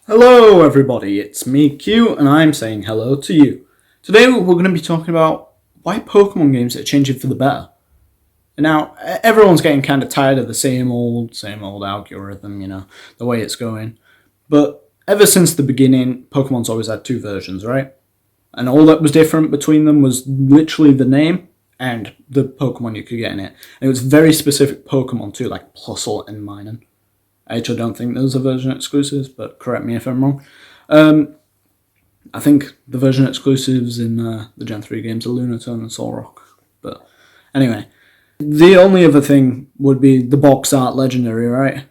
Hello everybody, it's me Q and I'm saying hello to you. Today we're going to be talking about why Pokemon games are changing for the better. And now everyone's getting kind of tired of the same old algorithm, the way it's going. But ever since the beginning, Pokemon's always had two versions, right? And all that was different between them was literally the name and the Pokemon you could get in it. And it was very specific Pokemon too, like Plusle and Minun. I actually don't think those are version exclusives, but correct me if I'm wrong. I think the version exclusives in the Gen 3 games are Lunatone and Solrock. But anyway, the only other thing would be the box art legendary, right?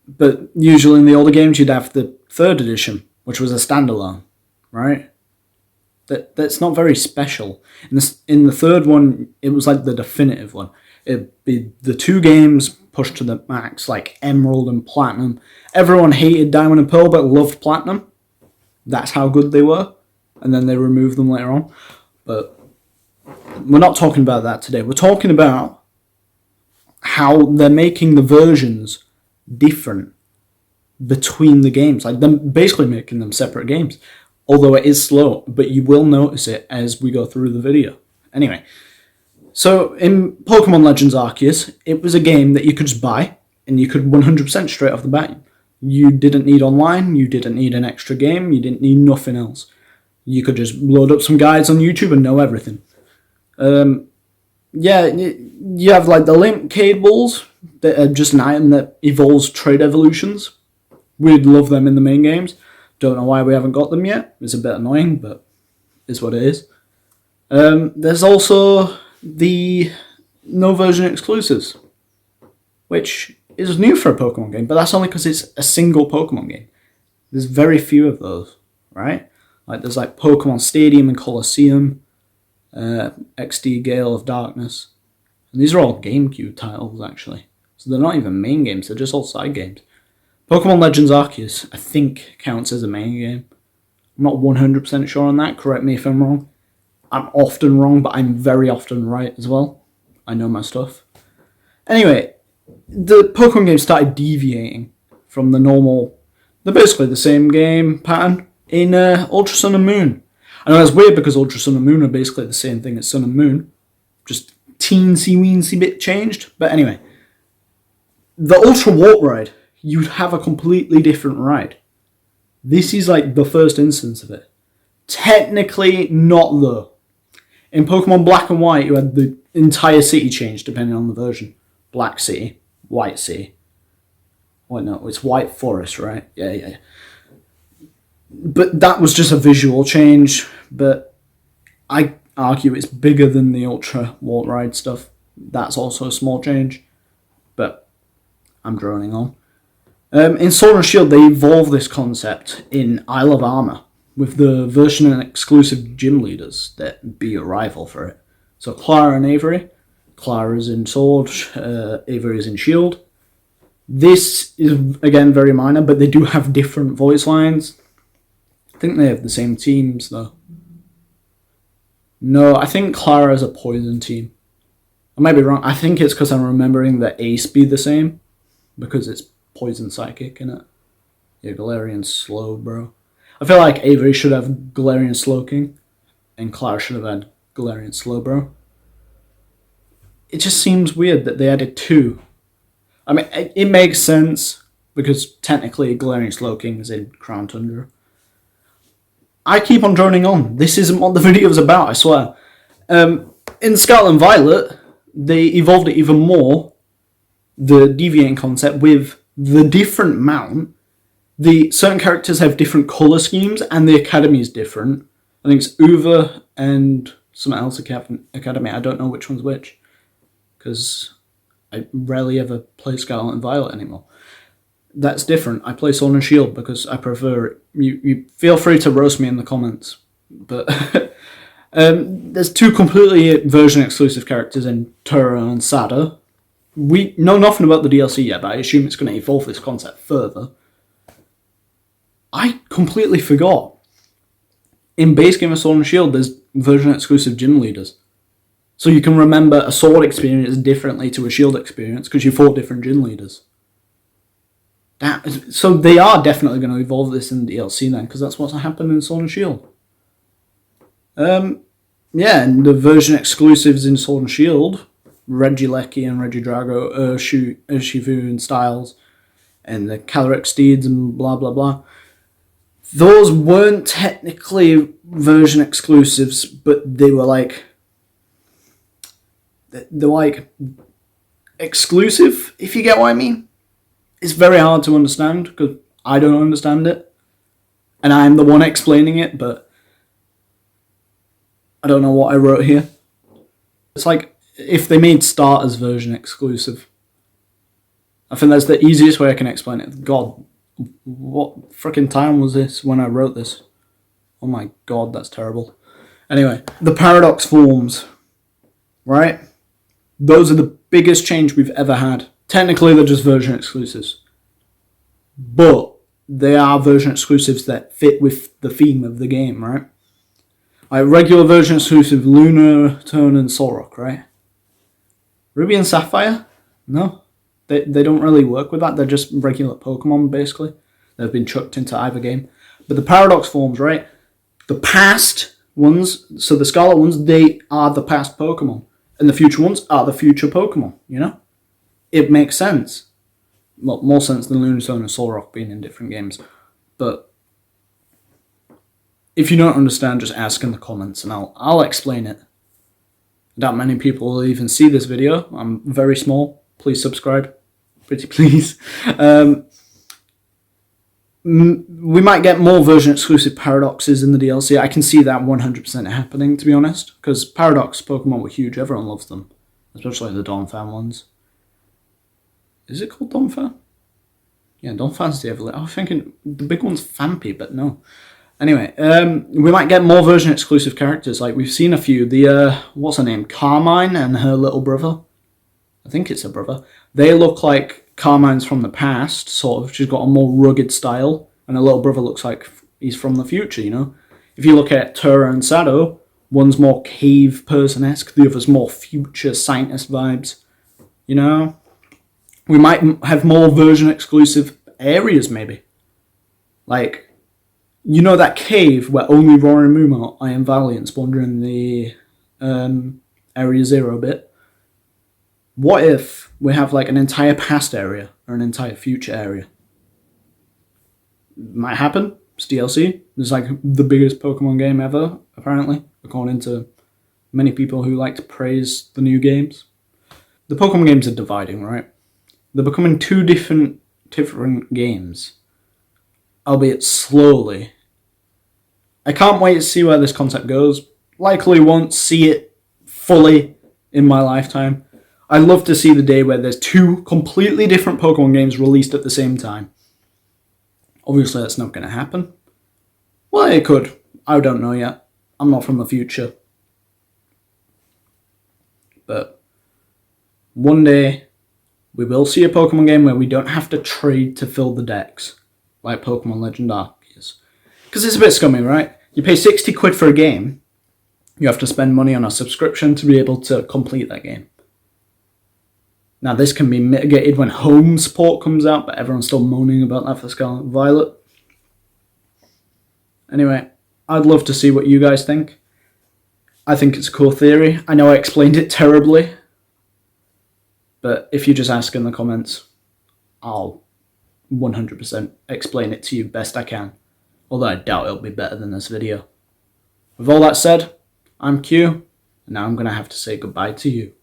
But usually in the older games you'd have the 3rd edition, which was a standalone, right? That's not very special. In the 3rd one, it was like the definitive one. It'd be the 2 games pushed to the max, like Emerald and Platinum. Everyone hated Diamond and Pearl, but loved Platinum. That's how good they were. And then they removed them later on. But we're not talking about that today. We're talking about how they're making the versions different between the games. Like, they're basically making them separate games. Although it is slow, but you will notice it as we go through the video. Anyway, so in Pokemon Legends Arceus, it was a game that you could just buy, and you could 100% straight off the bat. You didn't need online, you didn't need an extra game, you didn't need nothing else. You could just load up some guides on YouTube and know everything. You have like the Limp Cables, that are just an item that evolves trade evolutions. We'd love them in the main games. Don't know why we haven't got them yet. It's a bit annoying, but it's what it is. There's also the no version exclusives, which is new for a Pokemon game, but that's only because it's a single Pokemon game. There's very few of those, right? Like there's like Pokemon Stadium and Colosseum, XD Gale of Darkness, and these are all GameCube titles actually. So they're not even main games; they're just all side games. Pokemon Legends Arceus, I think, counts as a main game. I'm not 100% sure on that. Correct me if I'm wrong. I'm often wrong, but I'm very often right as well. I know my stuff. Anyway, the Pokemon games started deviating from the normal... They're basically the same game pattern in Ultra Sun and Moon. I know that's weird because Ultra Sun and Moon are basically the same thing as Sun and Moon. Just teensy-weensy bit changed. But anyway, the Ultra Warp Ride, you'd have a completely different ride. This is like the first instance of it. Technically not though. In Pokemon Black and White, you had the entire city change depending on the version. Black City, White City. Wait, no, it's White Forest, right? Yeah. But that was just a visual change, but I argue it's bigger than the Ultra Warp Ride stuff. That's also a small change, but I'm droning on. In Sword and Shield, they evolved this concept in Isle of Armor with the version and exclusive gym leaders that be a rival for it. So Clara and Avery. Clara's in Sword, Avery's in Shield. This is, again, very minor, but they do have different voice lines. I think they have the same teams, though. No, I think Clara's a Poison team. I might be wrong. I think it's because I'm remembering that Ace be the same, because it's Poison Psychic in it. Yeah, Galarian Slowbro. I feel like Avery should have Galarian Slowking, and Clara should have had Galarian Slowbro. It just seems weird that they added 2. I mean, it makes sense, because technically Galarian Slowking is in Crown Tundra. I keep on droning on. This isn't what the video is about, I swear. In Scarlet and Violet, they evolved it even more, the deviating concept, with the different mount. The certain characters have different colour schemes, and the academy is different. I think it's Uva and something else academy. I don't know which one's which, because I rarely ever play Scarlet and Violet anymore. That's different. I play Sword and Shield because I prefer it. You feel free to roast me in the comments, but there's 2 completely version exclusive characters in Turo and Sada. We know nothing about the DLC yet, but I assume it's going to evolve this concept further. I completely forgot. In base game of Sword and Shield, there's version exclusive gym leaders. So you can remember a Sword experience differently to a Shield experience because you fought different gym leaders. So they are definitely going to evolve this in DLC then, because that's what's happened in Sword and Shield. Yeah, and the version exclusives in Sword and Shield, Regieleki and Regidrago, Urshifu and Styles, and the Calyrex Steeds and blah blah blah. Those weren't technically version exclusives, but they were like they're like exclusive, if you get what I mean. It's very hard to understand because I don't understand it, and I'm the one explaining it, but I don't know what I wrote here. It's like if they made starters version exclusive. I think that's the easiest way I can explain it. God, what freaking time was this when I wrote this? Oh my god, that's terrible. Anyway, the Paradox forms, right? Those are the biggest change we've ever had. Technically, they're just version exclusives. But they are version exclusives that fit with the theme of the game, right? Like regular version exclusive, Lunatone and Solrock, right? Ruby and Sapphire? No. They don't really work with that. They're just regular Pokemon, basically. They've been chucked into either game. But the Paradox forms, right? The past ones, so the Scarlet ones, they are the past Pokemon. And the future ones are the future Pokemon, you know? It makes sense. Well, more sense than Lunatone and Solrock being in different games. But if you don't understand, just ask in the comments and I'll explain it. Not many people will even see this video. I'm very small. Please subscribe. Pretty please. We might get more version exclusive Paradoxes in the DLC. I can see that 100% happening, to be honest. Because Paradox Pokemon were huge. Everyone loves them. Especially the Donphan ones. Is it called Donphan? Yeah, Donphan's the evolution. I was thinking the big one's Phanpy, but no. Anyway, we might get more version exclusive characters. Like we've seen a few. The what's her name? Carmine and her little brother. I think it's her brother. They look like Carmine's from the past, sort of. She's got a more rugged style, and her little brother looks like he's from the future. You know, if you look at Tura and Sado, one's more cave person-esque, the other's more future scientist vibes. You know, we might have more version exclusive areas, maybe. Like, you know that cave where only Rorimumo, Iron Valiant spawned in the Area 0 bit? What if we have like an entire past area or an entire future area? Might happen. It's DLC. It's like the biggest Pokemon game ever, apparently, according to many people who like to praise the new games. The Pokemon games are dividing, right? They're becoming two different games, albeit slowly. I can't wait to see where this concept goes. Likely won't see it fully in my lifetime. I'd love to see the day where there's two completely different Pokemon games released at the same time. Obviously, that's not going to happen. Well, it could. I don't know yet. I'm not from the future. But one day, we will see a Pokemon game where we don't have to trade to fill the decks, like Pokemon Legend Arceus. Because it's a bit scummy, right? You pay 60 quid for a game, you have to spend money on a subscription to be able to complete that game. Now, this can be mitigated when home support comes out, but everyone's still moaning about that for Scarlet and Violet. Anyway, I'd love to see what you guys think. I think it's a cool theory. I know I explained it terribly, but if you just ask in the comments, I'll 100% explain it to you best I can. Although I doubt it'll be better than this video. With all that said, I'm Q, and now I'm going to have to say goodbye to you.